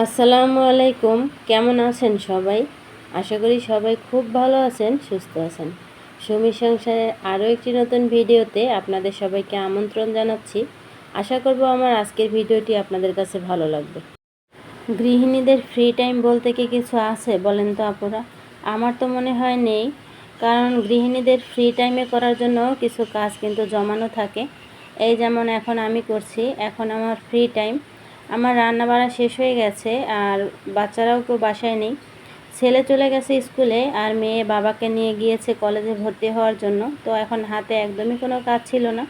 আসসালামু আলাইকুম। কেমন আছেন সবাই? আশা করি সবাই খুব ভালো আছেন, সুস্থ আছেন। সুমি সংসারের আরও একটি নতুন ভিডিওতে আপনাদের সবাইকে আমন্ত্রণ জানাচ্ছি। আশা করব আমার আজকের ভিডিওটি আপনাদের কাছে ভালো লাগবে। গৃহিণীদের ফ্রি টাইম বলতে কি কিছু আছে বলেন তো আপুরা? আমার তো মনে হয় নেই, কারণ গৃহিণীদের ফ্রি টাইমে করার জন্য কিছু কাজ কিন্তু জমানো থাকে। এই যেমন এখন আমি করছি, এখন আমার ফ্রি টাইম, আমার রান্না বাড়া শেষ হয়ে গেছে আর বাচ্চারাও কেউ বাসায় নেই। ছেলে চলে গেছে স্কুলে আর মেয়ে বাবাকে নিয়ে গিয়েছে কলেজে ভর্তি হওয়ার জন্য। তো এখন হাতে একদমই কোনো কাজ ছিল না।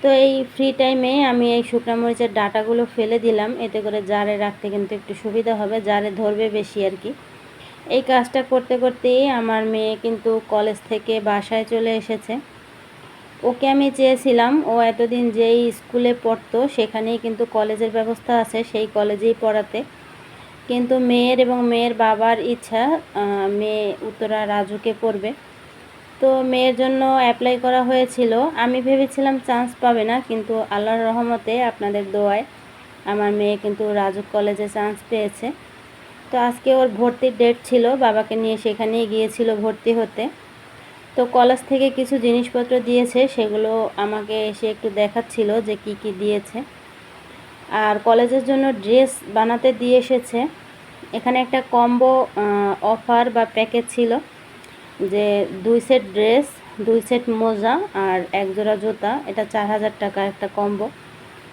তো এই ফ্রি টাইমে আমি এই শুকনো মরিচের ডাঁটাগুলো ফেলে দিলাম, এতে করে জারে রাখতে কিন্তু একটু সুবিধা হবে, জারে ধরবে বেশি আর কি। এই কাজটা করতে করতেই আমার মেয়ে কিন্তু কলেজ থেকে বাসায় চলে এসেছে। ওকে আমি চেয়েছিলাম ও এতদিন যেই স্কুলে পড়তো সেখানেই কিন্তু কলেজের ব্যবস্থা আছে, সেই কলেজেই পড়াতে। কিন্তু মেয়ের এবং মেয়ের বাবার ইচ্ছা মেয়ে উত্তরা রাজুকে পড়বে। তো মেয়ের জন্য অ্যাপ্লাই করা হয়েছিল। আমি ভেবেছিলাম চান্স পাবে না, কিন্তু আল্লাহর রহমতে আপনাদের দোয়ায় আমার মেয়ে কিন্তু রাজুক কলেজে চান্স পেয়েছে। তো আজকে ওর ভর্তির ডেট ছিল, বাবাকে নিয়ে সেখানেই গিয়েছিল ভর্তি হতে। তো কলেজ থেকে কিছু জিনিসপত্র দিয়েছে, সেগুলো আমাকে এসে একটু দেখাচ্ছিল যে কি কি দিয়েছে। আর কলেজের জন্য ড্রেস বানাতে দিয়ে এসেছে। এখানে একটা কম্বো অফার বা প্যাকেজ ছিল, যে 2 সেট ড্রেস, 2 সেট মোজা আর 1 জোড়া জুতা, এটা 4000 টাকা একটা কম্বো।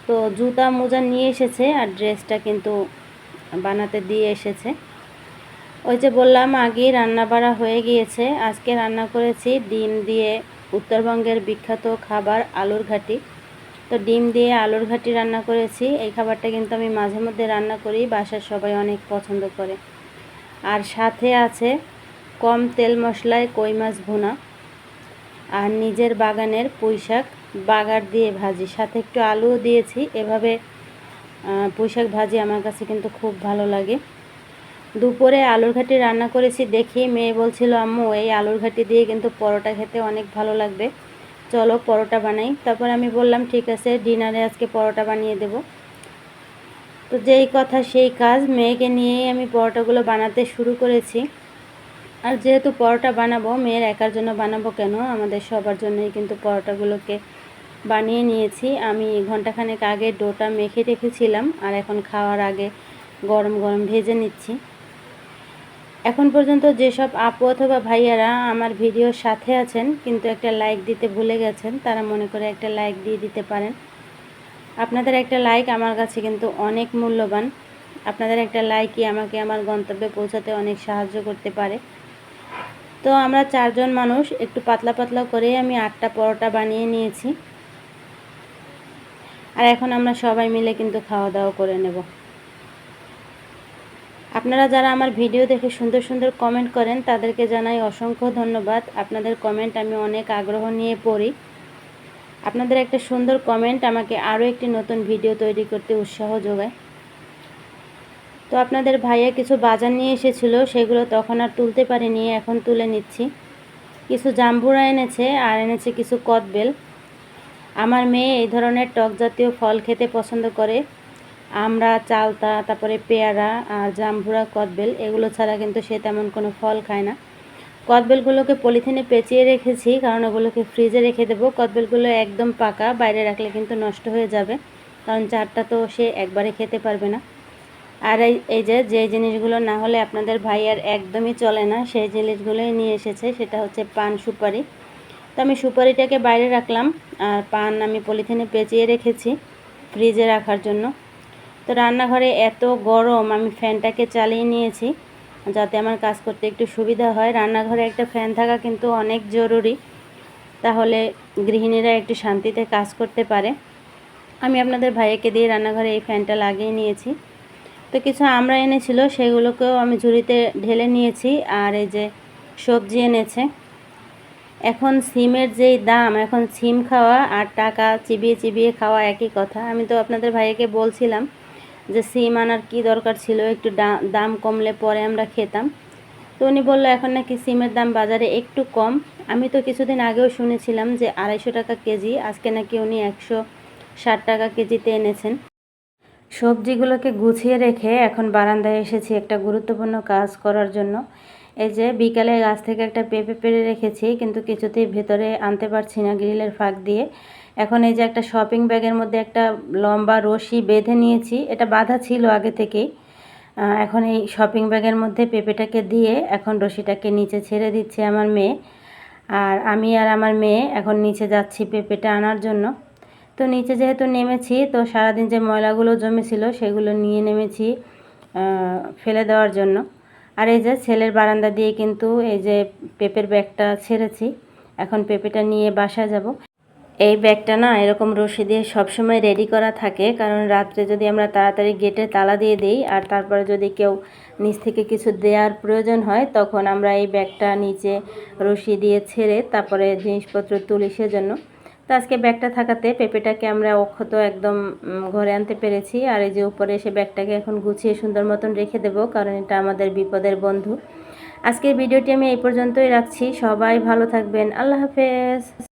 তো জুতা মোজা নিয়ে এসেছে আর ড্রেসটা কিন্তু বানাতে দিয়ে এসেছে। ওই যে বললাম আগেই রান্না বাড়া হয়ে গিয়েছে। আজকে রান্না করেছি ডিম দিয়ে উত্তরবঙ্গের বিখ্যাত খাবার আলুর ঘাটি। তো ডিম দিয়ে আলুর ঘাটি রান্না করেছি। এই খাবারটা কিন্তু আমি মাঝে মধ্যে রান্না করি, বাসার সবাই অনেক পছন্দ করে। আর সাথে আছে কম তেল মশলায় কই মাছ ভুনা আর নিজের বাগানের পুঁইশাক বাগার দিয়ে ভাজি, সাথে একটু আলুও দিয়েছি। এভাবে পুঁইশাক ভাজি আমার কাছে কিন্তু খুব ভালো লাগে। দুপুরে আলুর ঘাটি রান্না করেছি দেখি মেয়ে বলছিল, আম্মু এই আলুর ঘাটি দিয়ে কিন্তু পরোটা খেতে অনেক ভালো লাগবে, চলো পরোটা বানাই। তারপর আমি বললাম ঠিক আছে, ডিনারে আজকে পরোটা বানিয়ে দেব। তো যেই কথা সেই কাজ, মেয়েকে নিয়েই আমি পরোটাগুলো বানাতে শুরু করেছি। আর যেহেতু পরোটা বানাবো, মেয়ের একার জন্য বানাবো কেন, আমাদের সবার জন্যই কিন্তু পরোটাগুলোকে বানিয়ে নিয়েছি। আমি ঘন্টাখানেক আগে ডোটা মেখে রেখেছিলাম আর এখন খাওয়ার আগে গরম গরম ভেজে নিচ্ছি। এখন পর্যন্ত যেসব আপু অথবা ভাইয়ারা আমার ভিডিওর সাথে আছেন কিন্তু একটা লাইক দিতে ভুলে গেছেন, তারা মনে করে একটা লাইক দিয়ে দিতে পারেন। আপনাদের একটা লাইক আমার কাছে কিন্তু অনেক মূল্যবান। আপনাদের একটা লাইকই আমাকে আমার গন্তব্যে পৌঁছাতে অনেক সাহায্য করতে পারে। তো আমরা 4 জন মানুষ, একটু পাতলা পাতলা করে আমি 8টা পরোটা বানিয়ে নিয়েছি। আর এখন আমরা সবাই মিলে কিন্তু খাওয়া দাওয়া করে নেব। আপনারা যারা আমার ভিডিও দেখে সুন্দর সুন্দর কমেন্ট করেন তাদেরকে জানাই অসংখ্য ধন্যবাদ। আপনাদের কমেন্ট আমি অনেক আগ্রহ নিয়ে পড়ি। আপনাদের একটা সুন্দর কমেন্ট আমাকে আরও একটি নতুন ভিডিও তৈরি করতে উৎসাহ যোগায়। তো আপনাদের ভাইয়া কিছু বাজার নিয়ে এসেছিল, সেগুলো তখন আর তুলতে পারিনি, এখন তুলে নিচ্ছি। কিছু জাম্বুরা এনেছে আর এনেছে কিছু কদবেল। আমার মেয়ে এই ধরনের টক জাতীয় ফল খেতে পছন্দ করে। আমরা, চালতা, তারপরে পেয়ারা আর জাম্বুরা, কদবেল, এগুলো ছাড়া কিন্তু সে তেমন কোনো ফল খায় না। কদবেলগুলোকে পলিথিনে পেঁচিয়ে রেখেছি, কারণ ওগুলোকে ফ্রিজে রেখে দেবো। কদবেলগুলো একদম পাকা, বাইরে রাখলে কিন্তু নষ্ট হয়ে যাবে, কারণ চারটা তো সে একবারে খেতে পারবে না। আর এই যে জিনিসগুলো না হলে আপনাদের ভাই আর একদমই চলে না, সেই জিনিসগুলোই নিয়ে এসেছে। সেটা হচ্ছে পান সুপারি। তো আমি সুপারিটাকে বাইরে রাখলাম আর পান আমি পলিথিনে পেঁচিয়ে রেখেছি ফ্রিজে রাখার জন্য। তো রান্নাঘরে এত গরম, আমি ফ্যানটাকে চালিয়ে নিয়েছি যাতে আমার কাজ করতে একটু সুবিধা হয়। রান্নাঘরে একটা ফ্যান থাকা কিন্তু অনেক জরুরি, তাহলে গৃহিণীরা একটু শান্তিতে কাজ করতে পারে। আমি আপনাদের ভাইয়াকে দিয়ে রান্নাঘরে এই ফ্যানটা লাগিয়ে নিয়েছি। তো কিছু আমরা এনেছিল, সেগুলোকেও আমি ঝুড়িতে ঢেলে নিয়েছি। আর এই যে সবজি এনেছে। এখন সিমের যেই দাম, এখন সিম খাওয়া আর টাকা চিবিয়ে চিবিয়ে খাওয়া একই কথা। আমি তো আপনাদের ভাইয়াকে বলছিলাম যে সিম আনার কি দরকার ছিল, একটু দাম কমলে পরে আমরা খেতাম। তো উনি বললো এখন নাকি সিমের দাম বাজারে একটু কম। আমি তো কিছুদিন আগেও শুনেছিলাম যে 250 টাকা কেজি, আজকে নাকি উনি 160 টাকা কেজিতে এনেছেন। সবজিগুলোকে গুছিয়ে রেখে এখন বারান্দায় এসেছি একটা গুরুত্বপূর্ণ কাজ করার জন্য। এই যে বিকালে গাছ থেকে একটা পেঁপে পেড়ে রেখেছি, কিন্তু কিছুতেই ভেতরে আনতে পারছি না গ্রিলের ফাঁক দিয়ে। এখন এই যে একটা শপিং ব্যাগের মধ্যে একটা লম্বা রশি বেঁধে নিয়েছি, এটা বাঁধা ছিল আগে থেকেই। এখন এই শপিং ব্যাগের মধ্যে পেঁপেটাকে দিয়ে এখন রশিটাকে নিচে ছেড়ে দিচ্ছে আমার মেয়ে। আর আমি আর আমার মেয়ে এখন নিচে যাচ্ছি পেঁপেটা আনার জন্য। তো নিচে যেহেতু নেমেছি, তো সারাদিন যে ময়লাগুলো জমেছিল সেগুলো নিয়ে নেমেছি ফেলে দেওয়ার জন্য। আর এই যে ছেলের বারান্দা দিয়ে কিন্তু এই যে পেঁপের ব্যাগটা ছেড়েছি, এখন পেঁপেটা নিয়ে বাসায় যাব। এই ব্যাগটা না এরকম রশি দিয়ে সবসময় রেডি করা থাকে, কারণ রাত্রে যদি আমরা তাড়াতাড়ি গেটে তালা দিয়ে দিই আর তারপরে যদি কেউ নিচ থেকে কিছু দেওয়ার প্রয়োজন হয়, তখন আমরা এই ব্যাগটা নিচে রশি দিয়ে ছেড়ে তারপরে জিনিসপত্র তুলি সেজন্য। তো আজকে ব্যাগটা থাকাতে পেঁপেটাকে আমরা অক্ষত একদম ঘরে আনতে পেরেছি। আর এই যে উপরে এসে ব্যাগটাকে এখন গুছিয়ে সুন্দর মতন রেখে দেবো, কারণ এটা আমাদের বিপদের বন্ধু। আজকের ভিডিওটি আমি এই পর্যন্তই রাখছি। সবাই ভালো থাকবেন। আল্লাহ হাফেজ।